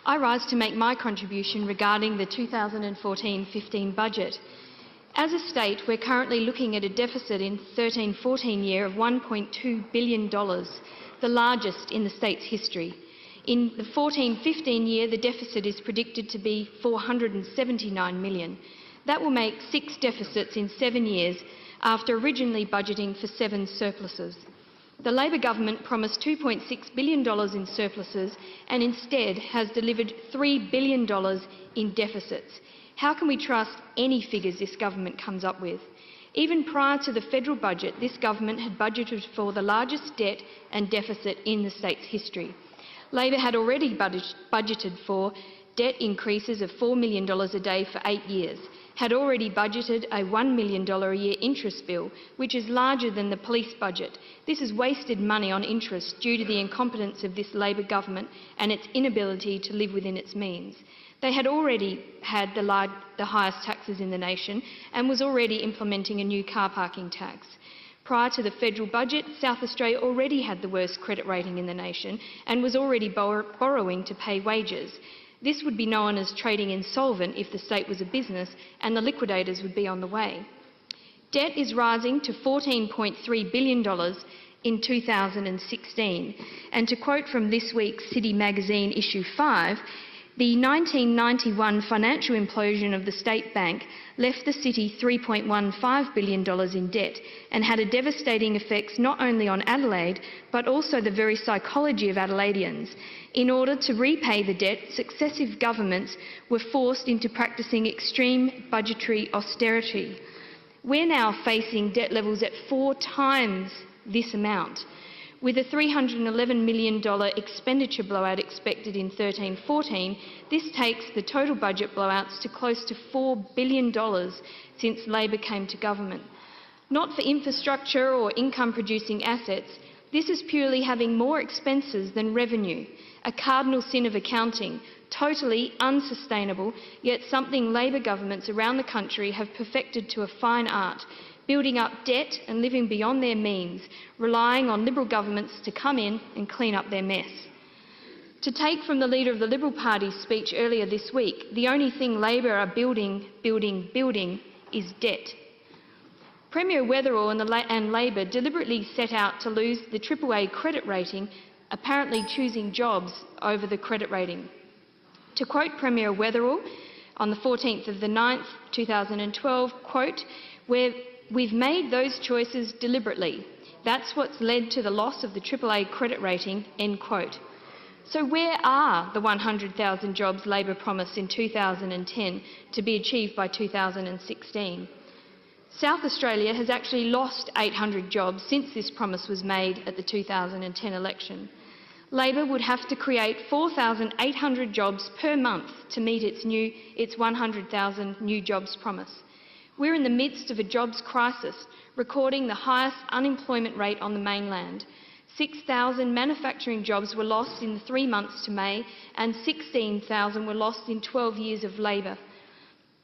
I rise to make my contribution regarding the 2014-15 budget. As a state, we're currently looking at a deficit in 13-14 year of $1.2 billion, the largest in the state's history. In the 14-15 year, the deficit is predicted to be $479 million. That will make 6 deficits in 7 years after originally budgeting for 7 surpluses. The Labor government promised $2.6 billion in surpluses and instead has delivered $3 billion in deficits. How can we trust any figures this government comes up with? Even prior to the federal budget, this government had budgeted for the largest debt and deficit in the state's history. Labor had already budgeted for debt increases of $4 million a day for 8 years, had already budgeted a $1 million a year interest bill, which is larger than the police budget. This is wasted money on interest due to the incompetence of this Labor government and its inability to live within its means. They had already had the highest taxes in the nation and was already implementing a new car parking tax. Prior to the federal budget, South Australia already had the worst credit rating in the nation and was already borrowing to pay wages. This would be known as trading insolvent if the state was a business, and the liquidators would be on the way. Debt is rising to $14.3 billion in 2016, and to quote from this week's City Magazine issue 5, the 1991 financial implosion of the State Bank left the city $3.15 billion in debt and had a devastating effect not only on Adelaide but also the very psychology of Adelaideans. In order to repay the debt, successive governments were forced into practising extreme budgetary austerity. We're now facing debt levels at 4 times this amount. With a $311 million expenditure blowout expected in 13-14, this takes the total budget blowouts to close to $4 billion since Labor came to government. Not for infrastructure or income-producing assets, this is purely having more expenses than revenue, a cardinal sin of accounting, totally unsustainable, yet something Labor governments around the country have perfected to a fine art, building up debt and living beyond their means, relying on Liberal governments to come in and clean up their mess. To take from the leader of the Liberal Party's speech earlier this week, the only thing Labor are building is debt. Premier Weatherill and Labor deliberately set out to lose the AAA credit rating, apparently choosing jobs over the credit rating. To quote Premier Weatherill on the 14th of the 9th, 2012, quote, "We've made those choices deliberately. That's what's led to the loss of the AAA credit rating," end quote. So where are the 100,000 jobs Labor promised in 2010 to be achieved by 2016? South Australia has actually lost 800 jobs since this promise was made at the 2010 election. Labor would have to create 4,800 jobs per month to meet its 100,000 new jobs promise. We're in the midst of a jobs crisis, recording the highest unemployment rate on the mainland. 6,000 manufacturing jobs were lost in the 3 months to May, and 16,000 were lost in 12 years of Labor.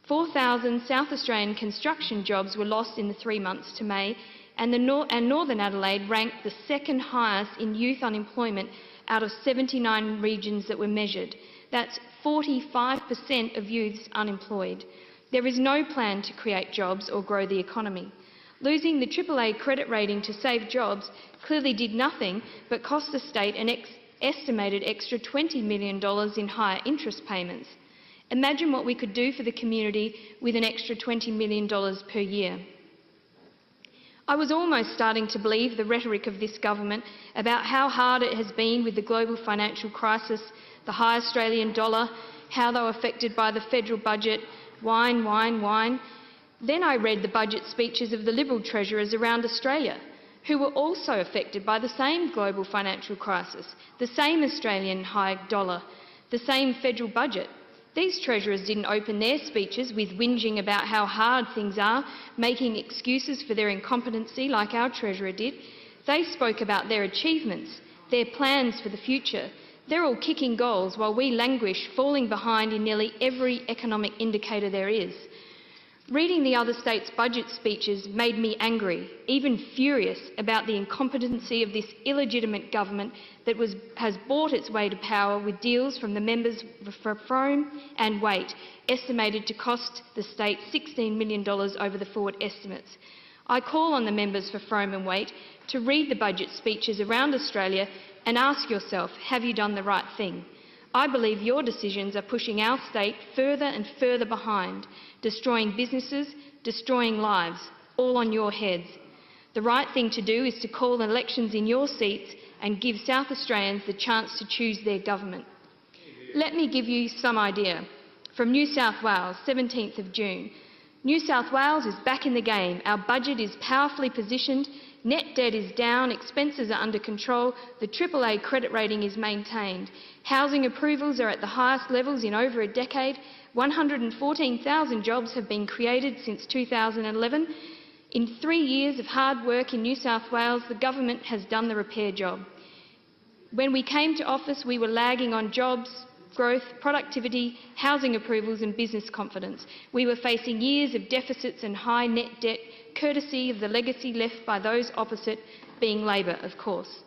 4,000 South Australian construction jobs were lost in the 3 months to May, and Northern Adelaide ranked the second highest in youth unemployment out of 79 regions that were measured. That's 45% of youths unemployed. There is no plan to create jobs or grow the economy. Losing the AAA credit rating to save jobs clearly did nothing but cost the state an estimated extra $20 million in higher interest payments. Imagine what we could do for the community with an extra $20 million per year. I was almost starting to believe the rhetoric of this government about how hard it has been with the global financial crisis, the high Australian dollar, how they were affected by the federal budget, whine, whine, whine. Then I read the budget speeches of the Liberal treasurers around Australia, who were also affected by the same global financial crisis, the same Australian high dollar, the same federal budget. These treasurers didn't open their speeches with whinging about how hard things are, making excuses for their incompetency like our treasurer did. They spoke about their achievements, their plans for the future. They're all kicking goals while we languish, falling behind in nearly every economic indicator there is. Reading the other states' budget speeches made me angry, even furious, about the incompetency of this illegitimate government that has bought its way to power with deals from the members for Frome and Waite, estimated to cost the state $16 million over the forward estimates. I call on the members for Frome and Waite to read the budget speeches around Australia and ask yourself, have you done the right thing? I believe your decisions are pushing our state further and further behind, destroying businesses, destroying lives, all on your heads. The right thing to do is to call elections in your seats and give South Australians the chance to choose their government. Let me give you some idea. From New South Wales, 17th of June. New South Wales is back in the game. Our budget is powerfully positioned. Net debt is down, expenses are under control, the AAA credit rating is maintained. Housing approvals are at the highest levels in over a decade. 114,000 jobs have been created since 2011. In 3 years of hard work in New South Wales, the government has done the repair job. When we came to office, we were lagging on jobs, growth, productivity, housing approvals and business confidence. We were facing years of deficits and high net debt, courtesy of the legacy left by those opposite, being Labor, of course.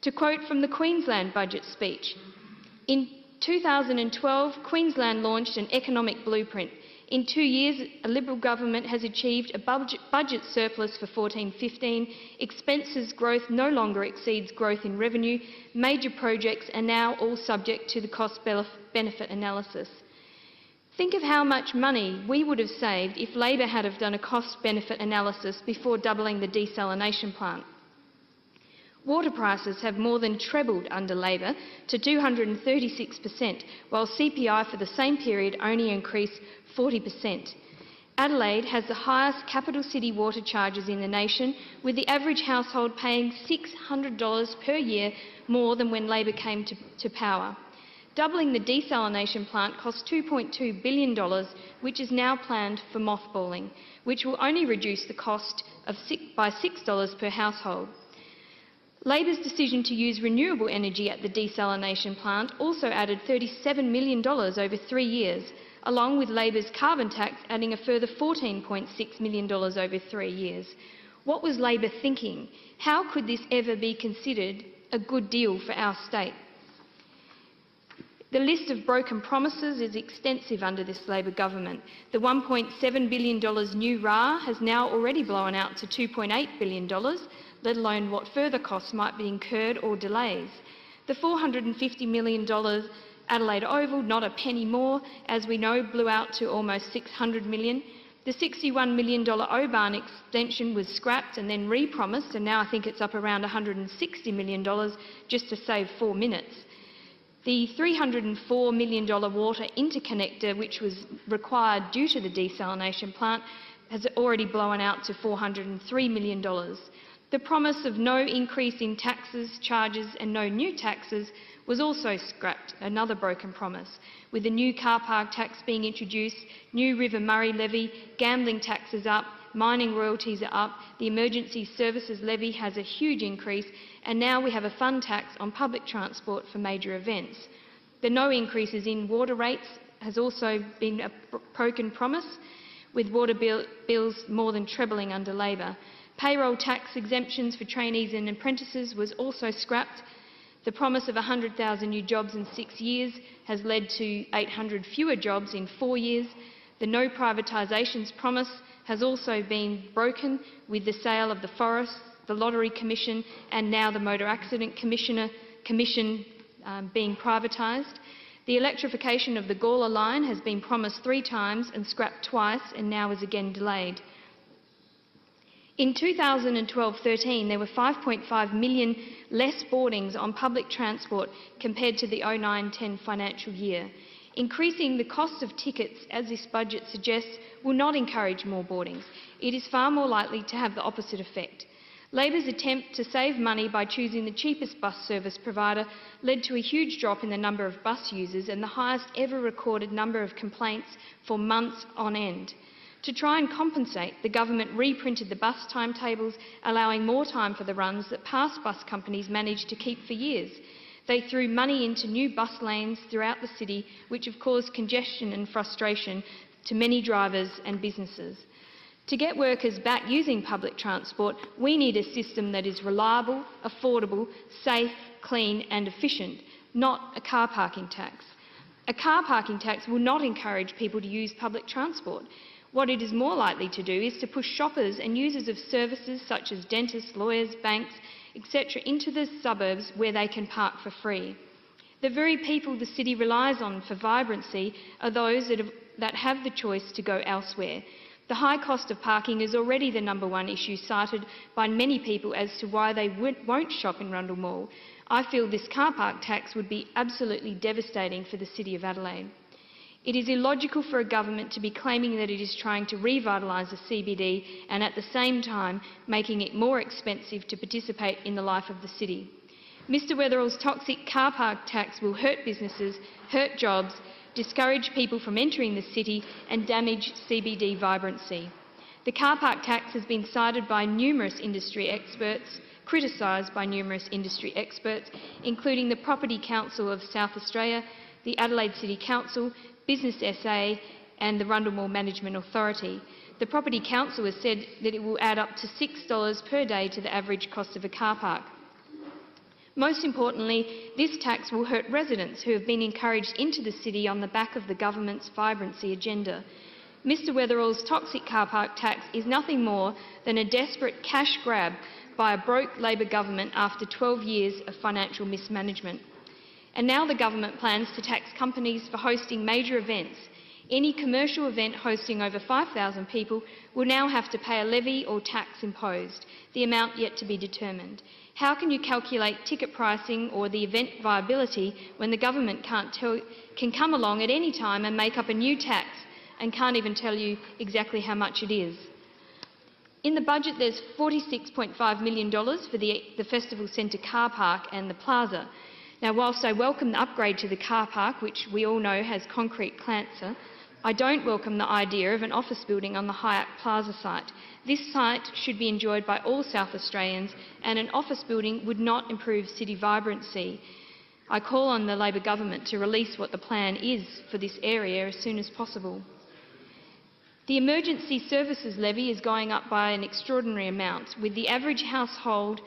To quote from the Queensland budget speech, in 2012, Queensland launched an economic blueprint. In 2 years, a Liberal government has achieved a budget surplus for 14-15, expenses growth no longer exceeds growth in revenue, major projects are now all subject to the cost-benefit analysis. Think of how much money we would have saved if Labor had have done a cost-benefit analysis before doubling the desalination plant. Water prices have more than trebled under Labor to 236%, while CPI for the same period only increased 40%. Adelaide has the highest capital city water charges in the nation, with the average household paying $600 per year more than when Labor came to power. Doubling the desalination plant cost $2.2 billion, which is now planned for mothballing, which will only reduce the cost by $6 per household. Labor's decision to use renewable energy at the desalination plant also added $37 million over 3 years, along with Labor's carbon tax adding a further $14.6 million over 3 years. What was Labor thinking? How could this ever be considered a good deal for our state? The list of broken promises is extensive under this Labor government. The $1.7 billion new RAR has now already blown out to $2.8 billion, let alone what further costs might be incurred or delays. The $450 million Adelaide Oval, not a penny more, as we know, blew out to almost $600 million. The $61 million Oban extension was scrapped and then re-promised, and now I think it's up around $160 million just to save 4 minutes. The $304 million water interconnector, which was required due to the desalination plant, has already blown out to $403 million. The promise of no increase in taxes, charges and no new taxes was also scrapped, another broken promise, with the new car park tax being introduced, new River Murray levy, gambling taxes up, mining royalties are up, the emergency services levy has a huge increase, and now we have a fund tax on public transport for major events. The no increases in water rates has also been a broken promise, with water bills more than trebling under Labor. Payroll tax exemptions for trainees and apprentices was also scrapped. The promise of 100,000 new jobs in 6 years has led to 800 fewer jobs in 4 years. The no privatisations promise has also been broken, with the sale of the forests, the Lottery Commission and now the Motor Accident Commission being privatised. The electrification of the Gawler line has been promised 3 times and scrapped twice, and now is again delayed. In 2012-13, there were 5.5 million less boardings on public transport compared to the 09-10 financial year. Increasing the cost of tickets, as this budget suggests, will not encourage more boardings. It is far more likely to have the opposite effect. Labor's attempt to save money by choosing the cheapest bus service provider led to a huge drop in the number of bus users and the highest ever recorded number of complaints for months on end. To try and compensate, the government reprinted the bus timetables, allowing more time for the runs that past bus companies managed to keep for years. They threw money into new bus lanes throughout the city, which have caused congestion and frustration to many drivers and businesses. To get workers back using public transport, we need a system that is reliable, affordable, safe, clean and efficient, not a car parking tax. A car parking tax will not encourage people to use public transport. What it is more likely to do is to push shoppers and users of services such as dentists, lawyers, banks, etc. into the suburbs where they can park for free. The very people the city relies on for vibrancy are those that have the choice to go elsewhere. The high cost of parking is already the #1 issue cited by many people as to why they won't shop in Rundle Mall. I feel this car park tax would be absolutely devastating for the City of Adelaide. It is illogical for a government to be claiming that it is trying to revitalise the CBD and at the same time making it more expensive to participate in the life of the city. Mr Weatherall's toxic car park tax will hurt businesses, hurt jobs, discourage people from entering the city and damage CBD vibrancy. The car park tax has been cited by numerous industry experts, criticised by numerous industry experts, including the Property Council of South Australia, the Adelaide City Council, Business SA and the Rundle Mall Management Authority. The Property Council has said that it will add up to $6 per day to the average cost of a car park. Most importantly, this tax will hurt residents who have been encouraged into the city on the back of the government's vibrancy agenda. Mr Weatherall's toxic car park tax is nothing more than a desperate cash grab by a broke Labor government after 12 years of financial mismanagement. And now the government plans to tax companies for hosting major events. Any commercial event hosting over 5,000 people will now have to pay a levy or tax imposed, the amount yet to be determined. How can you calculate ticket pricing or the event viability when the government can come along at any time and make up a new tax and can't even tell you exactly how much it is? In the budget there's $46.5 million for the Festival Centre car park and the plaza. Now, whilst I welcome the upgrade to the car park, which we all know has concrete cancer, I don't welcome the idea of an office building on the Hyatt Plaza site. This site should be enjoyed by all South Australians, and an office building would not improve city vibrancy. I call on the Labor government to release what the plan is for this area as soon as possible. The emergency services levy is going up by an extraordinary amount, with the average household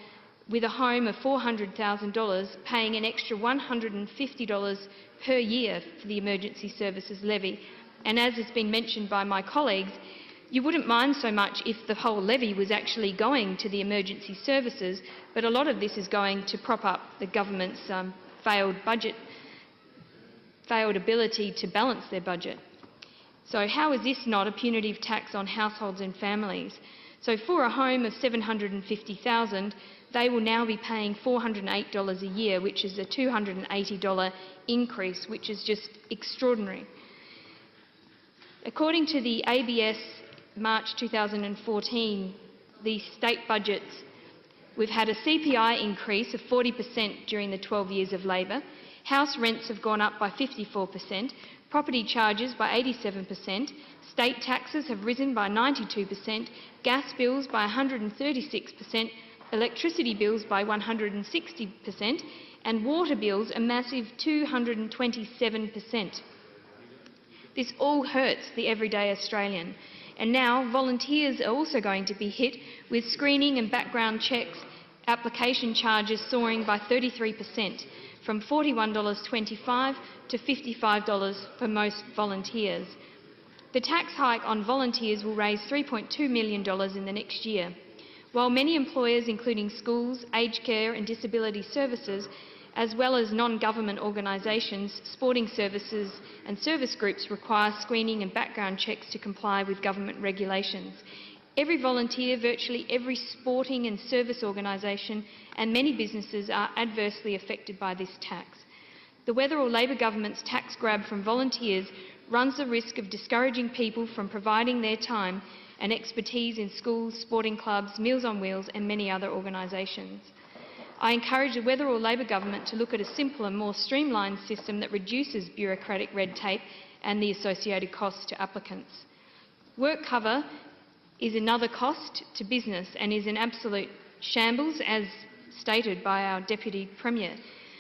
with a home of $400,000 paying an extra $150 per year for the emergency services levy. And as has been mentioned by my colleagues, you wouldn't mind so much if the whole levy was actually going to the emergency services, but a lot of this is going to prop up the government's failed ability to balance their budget. So how is this not a punitive tax on households and families? So for a home of $750,000, they will now be paying $408 a year, which is a $280 increase, which is just extraordinary. According to the ABS March 2014, the state budgets, we've had a CPI increase of 40% during the 12 years of Labor. House rents have gone up by 54%, property charges by 87%, state taxes have risen by 92%, gas bills by 136%, electricity bills by 160% and water bills a massive 227%. This all hurts the everyday Australian. And now volunteers are also going to be hit with screening and background checks, application charges soaring by 33%, from $41.25 to $55 for most volunteers. The tax hike on volunteers will raise $3.2 million in the next year. While many employers, including schools, aged care and disability services, as well as non-government organisations, sporting services and service groups require screening and background checks to comply with government regulations, every volunteer, virtually every sporting and service organisation and many businesses are adversely affected by this tax. The Weatherall Labor government's tax grab from volunteers runs the risk of discouraging people from providing their time and expertise in schools, sporting clubs, Meals on Wheels and many other organisations. I encourage the Weatherall Labor government to look at a simpler, more streamlined system that reduces bureaucratic red tape and the associated costs to applicants. Work cover is another cost to business and is an absolute shambles, as stated by our Deputy Premier.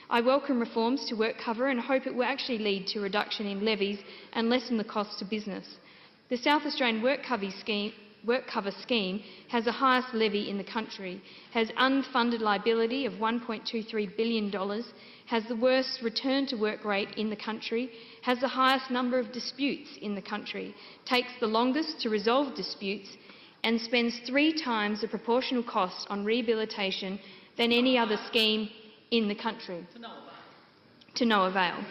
I welcome reforms to work cover and hope it will actually lead to reduction in levies and lessen the cost to business. The South Australian work cover scheme has the highest levy in the country, has unfunded liability of $1.23 billion, has the worst return to work rate in the country, has the highest number of disputes in the country, takes the longest to resolve disputes, and spends 3 times the proportional cost on rehabilitation than any other scheme in the country. To no avail.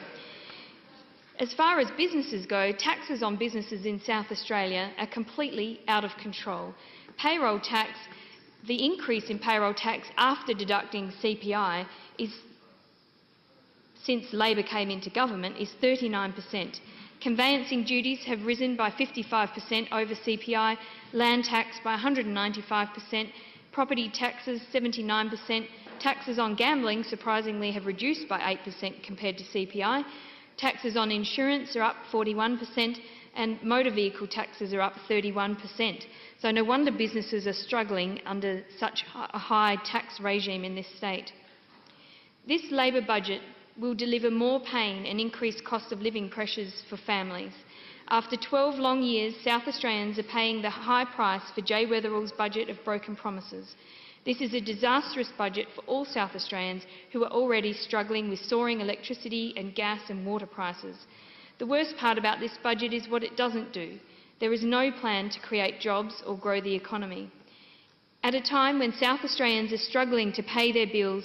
As far as businesses go, taxes on businesses in South Australia are completely out of control. Payroll tax, the increase in payroll tax after deducting CPI since Labor came into government is 39%. Conveyancing duties have risen by 55% over CPI, land tax by 195%, property taxes 79%, taxes on gambling surprisingly have reduced by 8% compared to CPI, taxes on insurance are up 41% and motor vehicle taxes are up 31%. So no wonder businesses are struggling under such a high tax regime in this state. This Labor budget will deliver more pain and increased cost of living pressures for families. After 12 long years, South Australians are paying the high price for Jay Weatherall's budget of broken promises. This is a disastrous budget for all South Australians who are already struggling with soaring electricity and gas and water prices. The worst part about this budget is what it doesn't do. There is no plan to create jobs or grow the economy. At a time when South Australians are struggling to pay their bills,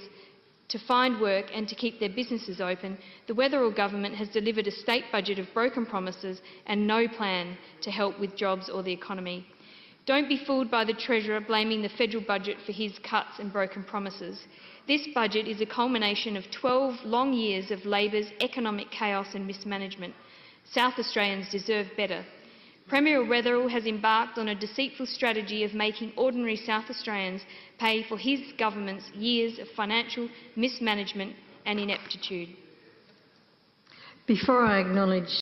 to find work and to keep their businesses open, the Weatherall government has delivered a state budget of broken promises and no plan to help with jobs or the economy. Don't be fooled by the Treasurer blaming the federal budget for his cuts and broken promises. This budget is a culmination of 12 long years of Labor's economic chaos and mismanagement. South Australians deserve better. Premier Weatherall has embarked on a deceitful strategy of making ordinary South Australians pay for his government's years of financial mismanagement and ineptitude. Before I acknowledge